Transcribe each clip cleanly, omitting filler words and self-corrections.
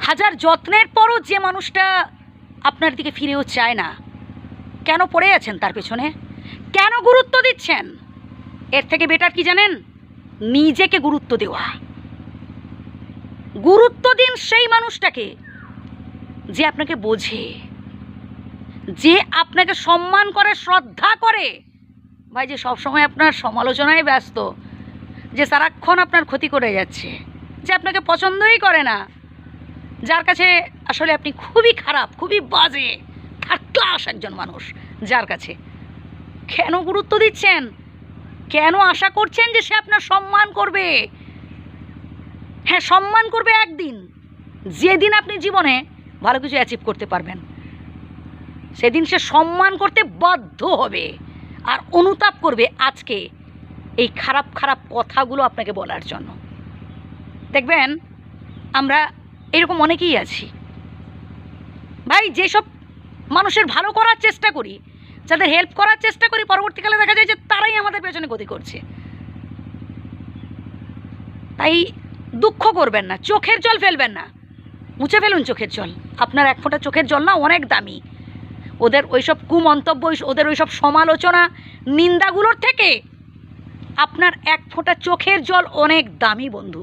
হাজার যত্নের পরও যে মানুষটা আপনার দিকে ফিরেও চায় না, কেন পড়ে আছেন তার পেছনে? কেন গুরুত্ব দিচ্ছেন? এর থেকে বেটার কি জানেন? নিজেকে গুরুত্ব দেওয়া। গুরুত্ব দিন সেই মানুষটাকে যে আপনাকে বোঝে, যে আপনাকে সম্মান করে, শ্রদ্ধা করে। ভাই, যে সবসময় আপনার সমালোচনায় ব্যস্ত, যে সারাক্ষণ আপনার ক্ষতি করে যাচ্ছে, যে আপনাকে পছন্দই করে না, যার কাছে আসলে আপনি খুবই খারাপ, খুবই বাজে, থার্ড ক্লাস একজন মানুষ, যার কাছে কেন গুরুত্ব দিচ্ছেন? কেন আশা করছেন যে সে আপনার সম্মান করবে? হ্যাঁ, সম্মান করবে একদিন, যেদিন আপনি জীবনে ভালো কিছু অ্যাচিভ করতে পারবেন, সেদিন সে সম্মান করতে বাধ্য হবে আর অনুতাপ করবে আজকে এই খারাপ খারাপ কথাগুলো আপনাকে বলার জন্য। দেখবেন আমরা এরকম অনেকেই আছি ভাই, যেসব মানুষের ভালো করার চেষ্টা করি, যাদের হেল্প করার চেষ্টা করি, পরবর্তীকালে দেখা যায় যে তারাই আমাদের পেছনে ক্ষতি করছে। তাই দুঃখ করবেন না, চোখের জল ফেলবেন না, মুছে ফেলুন চোখের জল। আপনার এক ফোঁটা চোখের জল না অনেক দামি। ওদের ওইসব কুমন্তব্য, ওদের ওইসব সমালোচনা, নিন্দাগুলোর থেকে আপনার এক ফোঁটা চোখের জল অনেক দামি বন্ধু।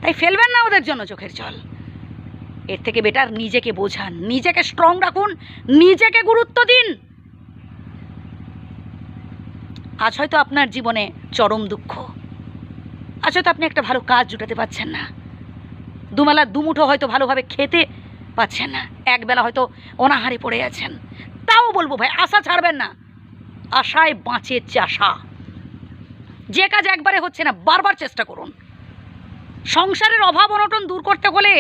তাই ফেলবেন না ওদের জন্য চোখের জল। এর থেকে বেটার নিজেকে বোঝান, নিজেকে স্ট্রং রাখুন, নিজেকে গুরুত্ব দিন। আজ হয়তো আপনার জীবনে চরম দুঃখ, আজ হয়তো আপনি একটা ভালো কাজ জুটাতে পারছেন না, দুবেলা দুমুঠো হয়তো ভালোভাবে খেতে পাচ্ছেন না, একবেলা হয়তো অনাহারে পড়ে আছেন। তাও বলবো ভাই, আশা ছাড়বেন না। আশায় বাঁচে চাষা। যে কাজ একবারে হচ্ছে না, বারবার চেষ্টা করুন। সংসারের অভাব অনটন দূর করতে হলে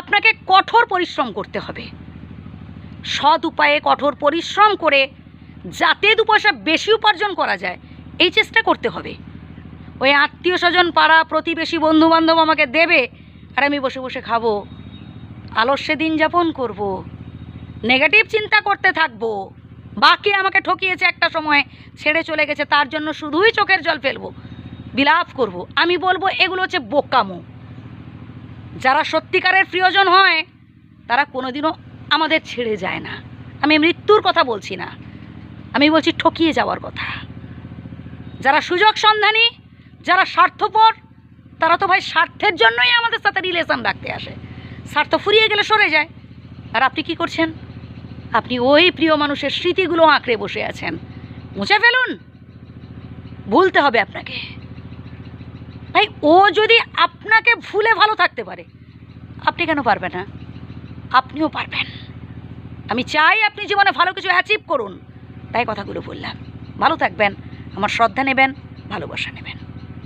আপনাকে কঠোর পরিশ্রম করতে হবে। সৎ উপায়ে কঠোর পরিশ্রম করে যাতে দু পয়সা বেশি উপার্জন করা যায়, এই চেষ্টা করতে হবে। ওই আত্মীয় স্বজন, পাড়া প্রতিবেশী, বন্ধুবান্ধব আমাকে দেবে আর আমি বসে বসে খাবো, আলস্যে দিন যাপন করব, নেগেটিভ চিন্তা করতে থাকবো, বাকি আমাকে ঠকিয়েছে, একটা সময় ছেড়ে চলে গেছে, তার জন্য শুধুই চোখের জল ফেলবো, বিলাপ করব। আমি বলবো এগুলো হচ্ছে বোকামো। যারা সত্যিকারের প্রিয়জন হয় তারা কোনোদিনও আমাদের ছেড়ে যায় না। আমি মৃত্যুর কথা বলছি না, আমি বলছি ঠকিয়ে যাওয়ার কথা। যারা সুযোগ সন্ধানী, যারা স্বার্থপর, তারা তো ভাই স্বার্থের জন্যই আমাদের সাথে রিলেশন রাখতে আসে। স্বার্থ ফুরিয়ে গেলে সরে যায়। আর আপনি কি করছেন? আপনি ওই প্রিয় মানুষের স্মৃতিগুলো আঁকড়ে বসে আছেন। মুছে ফেলুন, ভুলতে হবে আপনাকে। ভাই, ও যদি আপনাকে ভুলে ভালো থাকতে পারে, আপনি কেন পারবেন না? আপনিও পারবেন। আমি চাই আপনি জীবনে ভালো কিছু অ্যাচিভ করুন, তাই কথাগুলো বললাম। ভালো থাকবেন, আমার শ্রদ্ধা নেবেন, ভালোবাসা নেবেন।